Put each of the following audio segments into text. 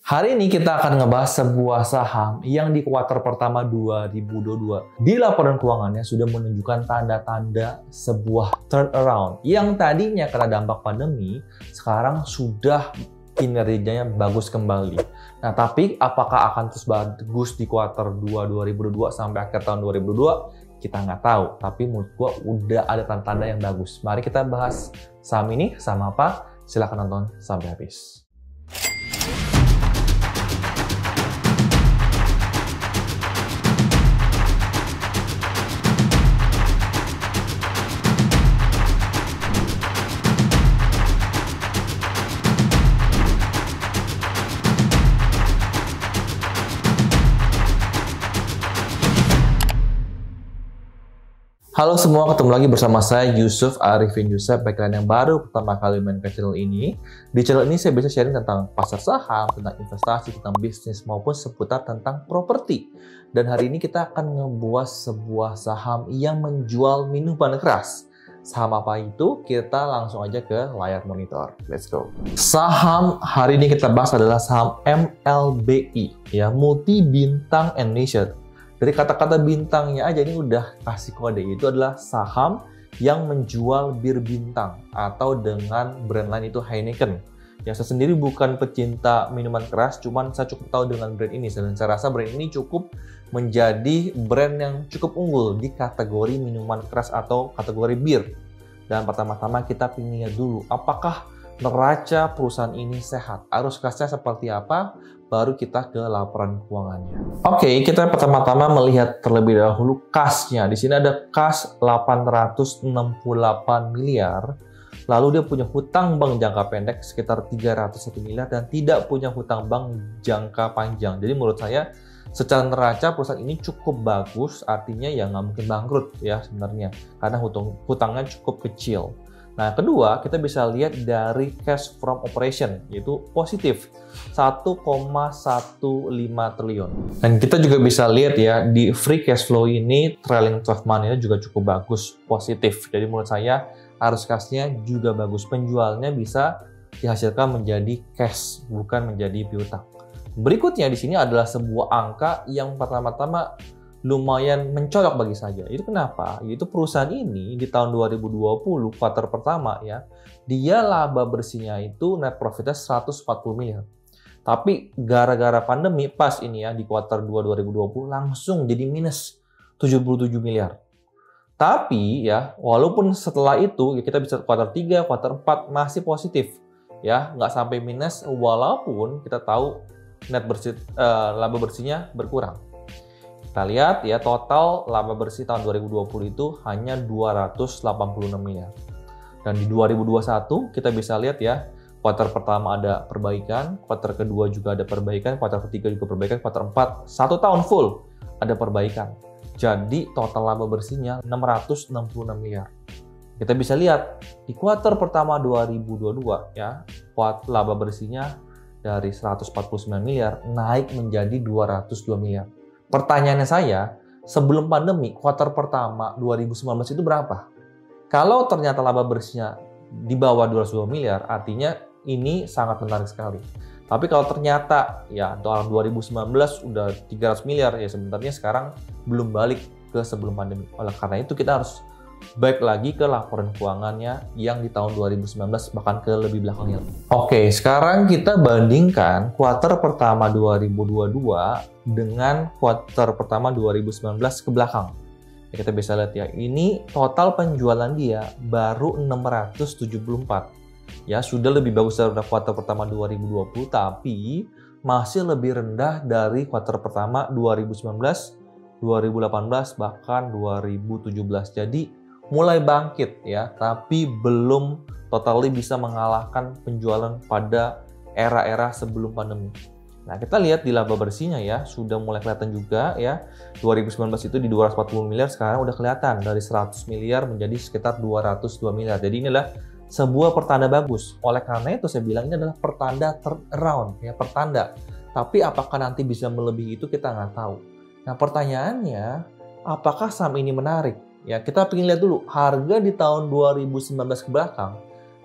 Hari ini kita akan ngebahas sebuah saham yang di kuartal pertama 2022 di laporan keuangannya sudah menunjukkan tanda-tanda sebuah turnaround yang tadinya kena dampak pandemi, sekarang sudah kinerjanya bagus kembali. Nah, tapi apakah akan terus bagus di kuartal 2 2022 sampai akhir tahun 2022? Kita nggak tahu, tapi menurut gua udah ada tanda-tanda yang bagus. Mari kita bahas saham ini sama apa? Silahkan nonton sampai habis. Halo semua, ketemu lagi bersama saya Yusuf Arifin Yusuf. Bagi kalian yang baru pertama kali main ke channel ini, di channel ini saya bisa sharing tentang pasar saham, tentang investasi, tentang bisnis, maupun seputar tentang properti. Dan hari ini kita akan ngebuat sebuah saham yang menjual minuman keras. Saham apa itu? Kita langsung aja ke layar monitor. Let's go. Saham hari ini kita bahas adalah saham MLBI, ya, Multi Bintang Indonesia. Dari kata-kata bintangnya aja ini udah kasih kode, itu adalah saham yang menjual bir bintang atau dengan brand lain itu Heineken. Ya, saya sendiri bukan pecinta minuman keras, cuman saya cukup tahu dengan brand ini dan saya rasa brand ini cukup menjadi brand yang cukup unggul di kategori minuman keras atau kategori bir. Dan pertama-tama kita ingin lihat dulu apakah neraca perusahaan ini sehat, arus kasnya seperti apa, baru kita ke laporan keuangannya. Oke, kita pertama-tama melihat terlebih dahulu kasnya. Di sini ada kas 868 miliar. Lalu dia punya hutang bank jangka pendek sekitar 301 miliar dan tidak punya hutang bank jangka panjang. Jadi menurut saya secara neraca perusahaan ini cukup bagus, artinya ya nggak mungkin bangkrut ya sebenarnya, karena hutangnya cukup kecil. Nah, kedua, kita bisa lihat dari cash from operation, yaitu positif 1,15 triliun. Dan kita juga bisa lihat ya, di free cash flow ini, trailing 12 month-nya juga cukup bagus, positif. Jadi menurut saya, arus cashnya juga bagus. Penjualnya bisa dihasilkan menjadi cash, bukan menjadi piutang. Berikutnya di sini adalah sebuah angka yang pertama-tama lumayan mencolok bagi saya. Itu kenapa? Yaitu perusahaan ini di tahun 2020 kuartal pertama ya, dia laba bersihnya itu net profitnya 140 miliar. Tapi gara-gara pandemi pas ini ya di kuartal 2 2020 langsung jadi minus 77 miliar. Tapi ya walaupun setelah itu ya kita bisa kuartal 3, kuartal 4 masih positif ya, nggak sampai minus walaupun kita tahu net bersih laba bersihnya berkurang. Kita lihat ya, total laba bersih tahun 2020 itu hanya 286 miliar. Dan di 2021 kita bisa lihat ya, kuartal pertama ada perbaikan, kuartal kedua juga ada perbaikan, kuartal ketiga juga perbaikan, kuartal 4 1 tahun full ada perbaikan. Jadi total laba bersihnya 666 miliar. Kita bisa lihat di kuartal pertama 2022 ya, laba bersihnya dari 149 miliar naik menjadi 202 miliar. Pertanyaannya saya, sebelum pandemi, kuartal pertama 2019 itu berapa? Kalau ternyata laba bersihnya di bawah 202 miliar, artinya ini sangat menarik sekali. Tapi kalau ternyata ya tahun 2019 udah 300 miliar, ya sebenarnya sekarang belum balik ke sebelum pandemi. Oleh karena itu kita harus baik lagi ke laporan keuangannya yang di tahun 2019 bahkan ke lebih belakangnya. Oke, sekarang kita bandingkan kuartal pertama 2022 dengan kuartal pertama 2019 ke belakang. Ya, kita bisa lihat ya, ini total penjualan dia baru 674. Ya, sudah lebih bagus dari kuartal pertama 2020, tapi masih lebih rendah dari kuartal pertama 2019, 2018, bahkan 2017. Jadi mulai bangkit ya, tapi belum totally bisa mengalahkan penjualan pada era-era sebelum pandemi. Nah, kita lihat di laba bersihnya ya, sudah mulai kelihatan juga ya. 2019 itu di 240 miliar, sekarang udah kelihatan dari 100 miliar menjadi sekitar 202 miliar. Jadi inilah sebuah pertanda bagus. Oleh karena itu saya bilang ini adalah pertanda turnaround ya, pertanda. Tapi apakah nanti bisa melebihi itu kita nggak tahu. Nah, pertanyaannya, apakah saham ini menarik? Ya, kita pengen lihat dulu harga di tahun 2019 ke belakang,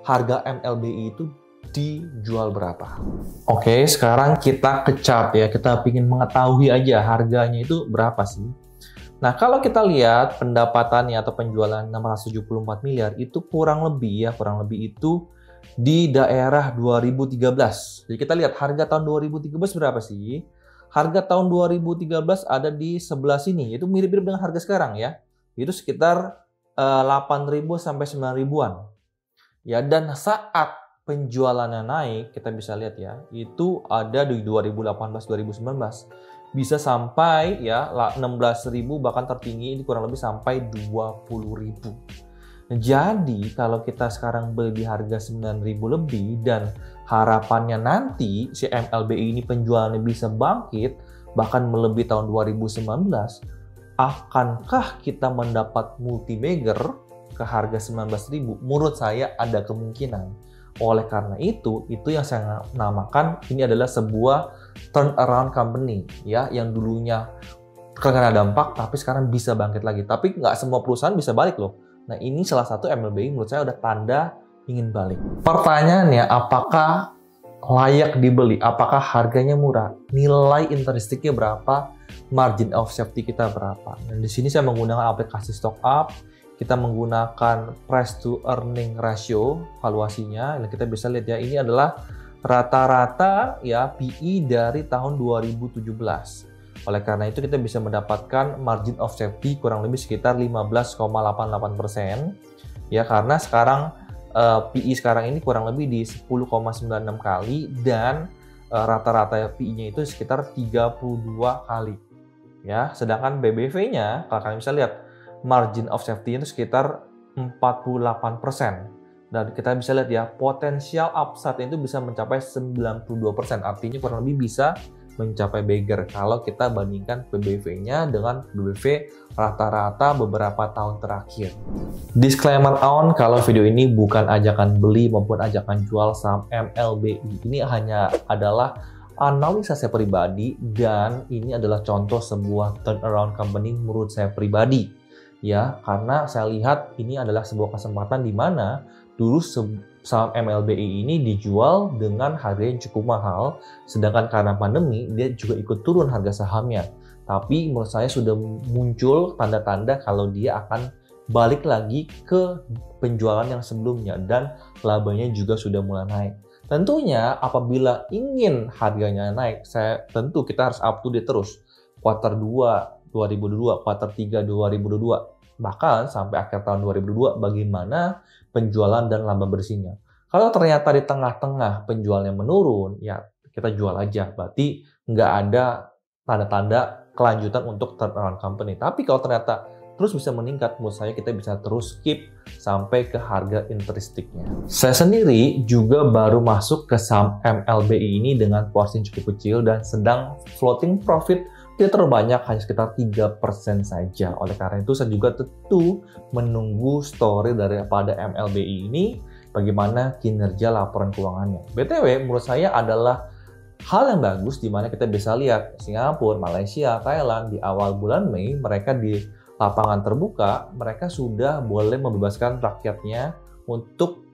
harga MLBI itu dijual berapa. Oke, sekarang kita ke chart ya. Kita ingin mengetahui aja harganya itu berapa sih. Nah, kalau kita lihat pendapatannya atau penjualan 674 miliar itu kurang lebih itu di daerah 2013. Jadi kita lihat harga tahun 2013 berapa sih? Harga tahun 2013 ada di sebelah sini, itu mirip-mirip dengan harga sekarang ya. Itu sekitar 8.000 sampai 9.000-an. Ya, dan saat penjualannya naik, kita bisa lihat ya, itu ada di 2018-2019. Bisa sampai ya 16.000, bahkan tertinggi ini kurang lebih sampai 20.000. Jadi kalau kita sekarang beli di harga 9.000 lebih dan harapannya nanti si MLBI ini penjualannya bisa bangkit bahkan melebihi tahun 2019, akankah kita mendapat multi-bagger ke harga 19.000? Menurut saya ada kemungkinan. Oleh karena itu yang saya namakan ini adalah sebuah turnaround company ya, yang dulunya terkena dampak tapi sekarang bisa bangkit lagi. Tapi nggak semua perusahaan bisa balik loh. Nah, ini salah satu MLBI menurut saya udah tanda ingin balik. Pertanyaannya, apakah layak dibeli? Apakah harganya murah? Nilai intrinstiknya berapa? Margin of safety kita berapa? Dan di sini saya menggunakan aplikasi StockUp. Kita menggunakan price to earning ratio valuasinya. Dan kita bisa lihat ya, ini adalah rata-rata ya PE dari tahun 2017. Oleh karena itu kita bisa mendapatkan margin of safety kurang lebih sekitar 15,88%. Ya, karena sekarang PE sekarang ini kurang lebih di 10,96 kali dan rata-rata PE-nya itu sekitar 32 kali. Ya, sedangkan BBV-nya kalau kalian bisa lihat margin of safety itu sekitar 48%. Dan kita bisa lihat ya, potensial upside itu bisa mencapai 92%. Artinya kurang lebih bisa mencapai bagger kalau kita bandingkan PBV-nya dengan PBV rata-rata beberapa tahun terakhir. Disclaimer on, kalau video ini bukan ajakan beli maupun ajakan jual saham MLBI. Ini hanya adalah analisa saya pribadi dan ini adalah contoh sebuah turnaround company menurut saya pribadi. Ya, karena saya lihat ini adalah sebuah kesempatan di mana dulu saham MLBI ini dijual dengan harga yang cukup mahal, sedangkan karena pandemi dia juga ikut turun harga sahamnya. Tapi menurut saya sudah muncul tanda-tanda kalau dia akan balik lagi ke penjualan yang sebelumnya dan labanya juga sudah mulai naik. Tentunya apabila ingin harganya naik, tentu kita harus up to date terus. Kuartal 2 2022, kuartal 3 2022, bahkan sampai akhir tahun 2022 bagaimana penjualan dan laba bersihnya. Kalau ternyata di tengah-tengah penjualnya menurun, ya kita jual aja. Berarti nggak ada tanda-tanda kelanjutan untuk turnaround company. Tapi kalau ternyata terus bisa meningkat, menurut saya kita bisa terus keep sampai ke harga intrinstiknya. Saya sendiri juga baru masuk ke saham MLBI ini dengan porsi yang cukup kecil dan sedang floating profit tidak terlalu banyak, hanya sekitar 3% saja. Oleh karena itu, saya juga tentu menunggu story daripada MLBI ini, bagaimana kinerja laporan keuangannya. BTW, menurut saya adalah hal yang bagus di mana kita bisa lihat Singapura, Malaysia, Thailand di awal bulan Mei, mereka di lapangan terbuka, mereka sudah boleh membebaskan rakyatnya untuk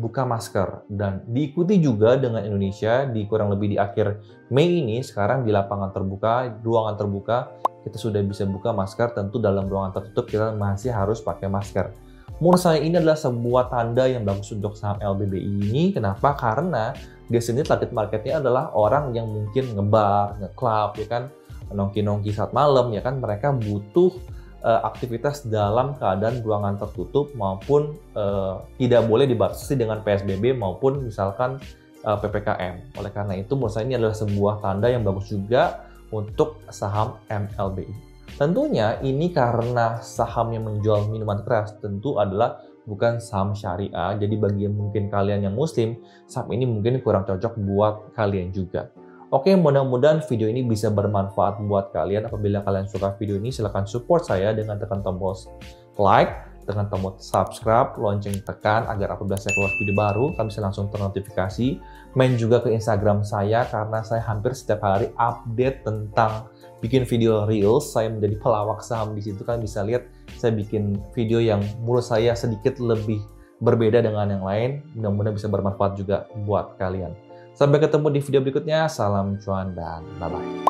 buka masker, dan diikuti juga dengan Indonesia di kurang lebih di akhir Mei ini. Sekarang di lapangan terbuka, ruangan terbuka, kita sudah bisa buka masker. Tentu dalam ruangan tertutup kita masih harus pakai masker. Menurut saya ini adalah sebuah tanda yang bagus untuk saham LBBI ini. Kenapa? Karena dia sendiri target marketnya adalah orang yang mungkin ngebar, ngeklub, ya kan, nongki-nongki saat malam, ya kan, mereka butuh aktivitas dalam keadaan ruangan tertutup maupun tidak boleh dibatasi dengan PSBB maupun misalkan PPKM. Oleh karena itu, menurut saya ini adalah sebuah tanda yang bagus juga untuk saham MLBI. Tentunya ini karena saham yang menjual minuman keras tentu adalah bukan saham syariah. Jadi bagi mungkin kalian yang muslim, saham ini mungkin kurang cocok buat kalian juga. Oke, mudah-mudahan video ini bisa bermanfaat buat kalian. Apabila kalian suka video ini, silahkan support saya dengan tekan tombol like, tekan tombol subscribe, lonceng tekan agar apabila saya keluar video baru, kalian bisa langsung ternotifikasi. Main juga ke Instagram saya karena saya hampir setiap hari update tentang bikin video reels. Saya menjadi pelawak saham di situ. Kalian bisa lihat saya bikin video yang menurut saya sedikit lebih berbeda dengan yang lain. Mudah-mudahan bisa bermanfaat juga buat kalian. Sampai ketemu di video berikutnya. Salam cuan dan bye-bye.